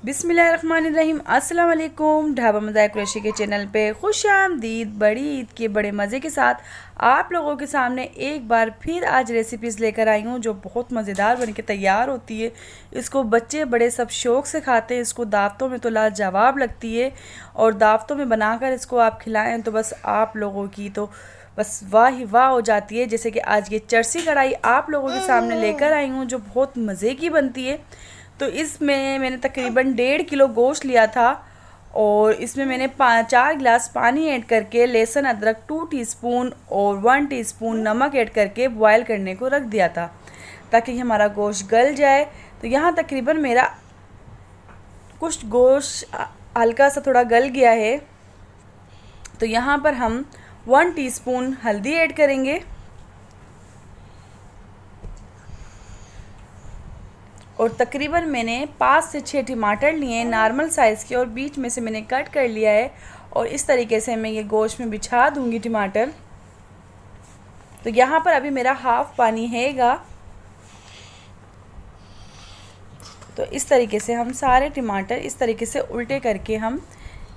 बिस्मिल्लाहिर्रहमानिर्रहीम। अस्सलाम वालेकुम। ढाबा मज़ाक कुरैशी के चैनल पे खुश आमदीद। बड़ी ईद के बड़े मज़े के साथ आप लोगों के सामने एक बार फिर आज रेसिपीज़ लेकर आई हूँ जो बहुत मज़ेदार बन के तैयार होती है। इसको बच्चे बड़े सब शौक़ से खाते हैं। इसको दावतों में तो लाजवाब लगती है और दावतों में बनाकर इसको आप खिलाएँ तो बस आप लोगों की तो बस वाह ही वाह हो जाती है। जैसे कि आज ये चरसी कढ़ाई आप लोगों के सामने लेकर आई हूँ जो बहुत मज़े की बनती है। तो इसमें मैंने तकरीबन 1.5 किलो गोश्त लिया था और इसमें मैंने 4 गिलास पानी ऐड करके लहसुन अदरक 2 टीस्पून और 1 टीस्पून नमक ऐड करके बॉयल करने को रख दिया था ताकि हमारा गोश्त गल जाए। तो यहाँ तकरीबन मेरा कुछ गोश्त हल्का सा थोड़ा गल गया है। तो यहाँ पर हम 1 टीस्पून हल्दी ऐड करेंगे और तकरीबन मैंने 5 से 6 टमाटर लिए हैं नॉर्मल साइज़ के और बीच में से मैंने कट कर लिया है और इस तरीके से मैं ये गोश्त में बिछा दूंगी टमाटर। तो यहाँ पर अभी मेरा हाफ़ पानी हैगा। तो इस तरीके से हम सारे टमाटर इस तरीके से उल्टे करके हम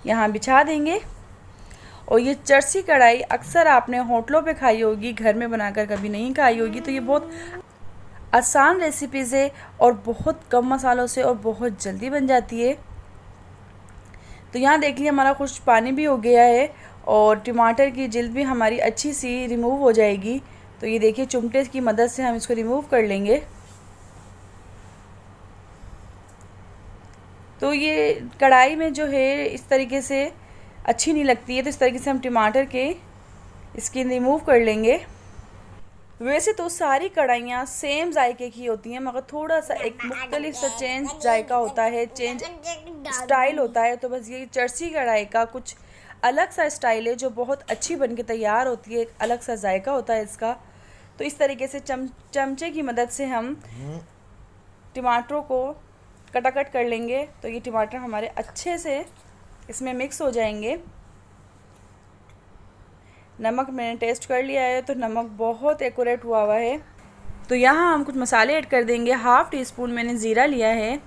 यहाँ बिछा देंगे। और ये चरसी कढ़ाई अक्सर आपने होटलों पे खाई होगी, घर में बनाकर कभी नहीं खाई होगी। तो ये बहुत आसान रेसिपीज़ है और बहुत कम मसालों से और बहुत जल्दी बन जाती है। तो यहाँ देख लिया हमारा कुछ पानी भी हो गया है और टमाटर की जिल्द भी हमारी अच्छी सी रिमूव हो जाएगी। तो ये देखिए चिमटे की मदद से हम इसको रिमूव कर लेंगे। तो ये कढ़ाई में जो है इस तरीके से अच्छी नहीं लगती है, तो इस तरीके से हम टमाटर के स्किन रिमूव कर लेंगे। वैसे तो सारी कढ़ाइयाँ सेम जायके की होती हैं मगर थोड़ा सा एक मुख्तलिफ सा चेंज जायका होता है, चेंज स्टाइल होता है। तो बस ये चरसी कढ़ाई का कुछ अलग सा स्टाइल है जो बहुत अच्छी बन के तैयार होती है, एक अलग सा जायका होता है इसका। तो इस तरीके से चमचे की मदद से हम टमाटरों को कटाकट कर लेंगे। तो ये टमाटर हमारे अच्छे से इसमें मिक्स हो जाएंगे। नमक मैंने टेस्ट कर लिया है तो नमक बहुत एक्यूरेट हुआ है। तो यहाँ हम कुछ मसाले ऐड कर देंगे। 1/2 टीस्पून मैंने ज़ीरा लिया है,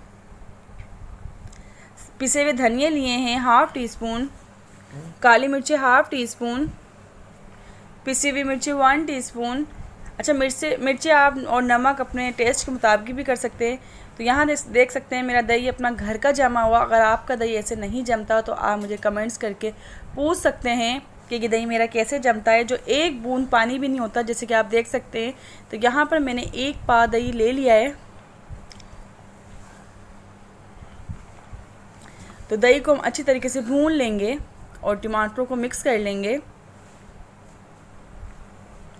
पिसे हुए धनिए लिए हैं 1/2 टीस्पून, काली मिर्ची 1/2 टीस्पून, पिसी हुई मिर्ची 1 टीस्पून। अच्छा मिर्ची आप और नमक अपने टेस्ट के मुताबिक भी कर सकते हैं। तो यहाँ देख सकते हैं मेरा दही अपना घर का जमा हुआ। अगर आपका दही ऐसे नहीं जमता तो आप मुझे कमेंट्स करके पूछ सकते हैं कि ये दही मेरा कैसे जमता है, जो एक बूंद पानी भी नहीं होता जैसे कि आप देख सकते हैं। तो यहाँ पर मैंने 1 पा दही ले लिया है। तो दही को हम अच्छी तरीके से भून लेंगे और टमाटरों को मिक्स कर लेंगे।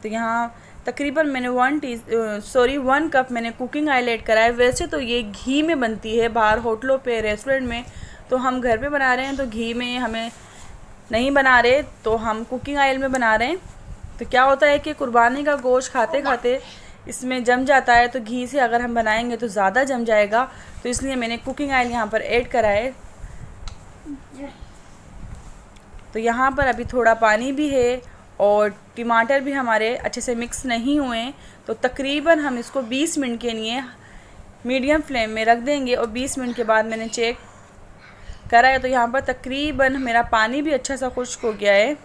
तो यहाँ तकरीबन मैंने 1 कप मैंने कुकिंग ऑयल ऐड करा है। वैसे तो ये घी में बनती है, बाहर होटलों पे रेस्टोरेंट में, तो हम घर पे बना रहे हैं तो घी में हमें नहीं बना रहे, तो हम कुकिंग ऑयल में बना रहे हैं। तो क्या होता है कि कुर्बानी का गोश्त खाते खाते इसमें जम जाता है, तो घी से अगर हम बनाएंगे तो ज़्यादा जम जाएगा। तो इसलिए मैंने कुकिंग ऑयल यहाँ पर ऐड करा है। तो यहाँ पर अभी थोड़ा पानी भी है और टमाटर भी हमारे अच्छे से मिक्स नहीं हुए। तो तकरीबन हम इसको 20 मिनट के लिए मीडियम फ्लेम में रख देंगे और 20 मिनट के बाद मैंने चेक करा है। तो यहाँ पर तकरीबन मेरा पानी भी अच्छा सा खुश्क हो गया है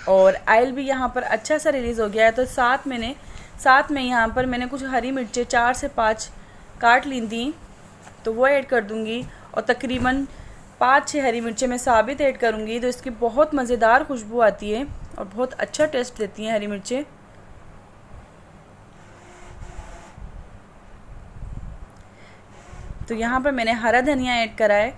और ऑयल भी यहाँ पर अच्छा सा रिलीज़ हो गया है। तो साथ में यहाँ पर मैंने कुछ हरी मिर्चें 4 से 5 काट ली थी, तो वो ऐड कर दूँगी और तकरीबन 5-6 हरी मिर्चें मैं साबित ऐड करूँगी। तो इसकी बहुत मज़ेदार खुशबू आती है और बहुत अच्छा टेस्ट देती हैं हरी मिर्चें। तो यहाँ पर मैंने हरा धनिया ऐड करा है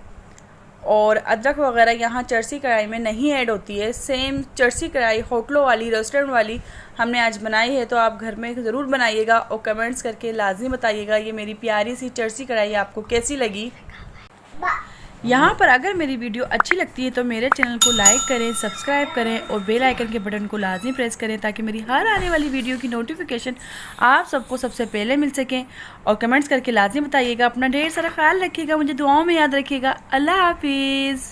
और अदरक वगैरह यहाँ चरसी कढ़ाई में नहीं ऐड होती है। सेम चरसी कढ़ाई होटलों वाली, रेस्टोरेंट वाली हमने आज बनाई है। तो आप घर में ज़रूर बनाइएगा और कमेंट्स करके लाजमी बताइएगा ये मेरी प्यारी सी चरसी कढ़ाई आपको कैसी लगी। यहाँ पर अगर मेरी वीडियो अच्छी लगती है तो मेरे चैनल को लाइक करें, सब्सक्राइब करें और बेल आइकन के बटन को लाजमी प्रेस करें ताकि मेरी हर आने वाली वीडियो की नोटिफिकेशन आप सबको सबसे पहले मिल सकें। और कमेंट्स करके लाजमी बताइएगा। अपना ढेर सारा ख्याल रखिएगा, मुझे दुआओं में याद रखिएगा। अल्लाह हाफिज़।